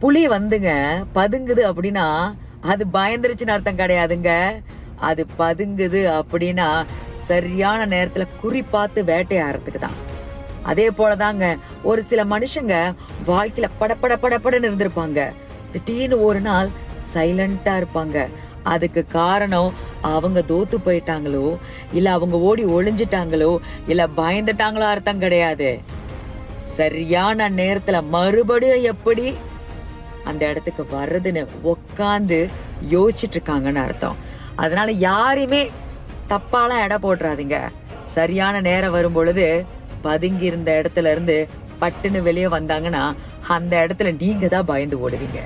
புலி வந்துங்க பதுங்குது அப்படின்னா அது பயந்துருச்சுன்னு அர்த்தம் கிடையாதுங்க. அது பதுங்குது அப்படின்னா சரியான நேரத்துல குறி பார்த்து வேட்டையாடுறதுக்கு தான். அதே போலதாங்க ஒரு சில மனுஷங்க வாழ்க்கையில படப்பட படப்படன்னு இருந்திருப்பாங்க. திடீர்னு ஒரு நாள் சைலண்டா இருப்பாங்க. அதுக்கு காரணம் அவங்க தோத்து போயிட்டாங்களோ, இல்ல அவங்க ஓடி ஒளிஞ்சிட்டாங்களோ, இல்ல பயந்துட்டாங்களோ அர்த்தம் கிடையாது. சரியான நேரத்துல மறுபடியும் எப்படி அந்த இடத்துக்கு வர்றதுன்னு உக்காந்து யோசிச்சுட்டு இருக்காங்கன்னு அர்த்தம். அதனால யாரையுமே தப்பாலாம் எடை போட்டுறாதீங்க. சரியான நேரம் வரும் பொழுது பதுங்கி இருந்த இடத்துல இருந்து பட்டுன்னு வெளியே வந்தாங்கன்னா அந்த இடத்துல நீங்க தான் பயந்து ஓடுவீங்க.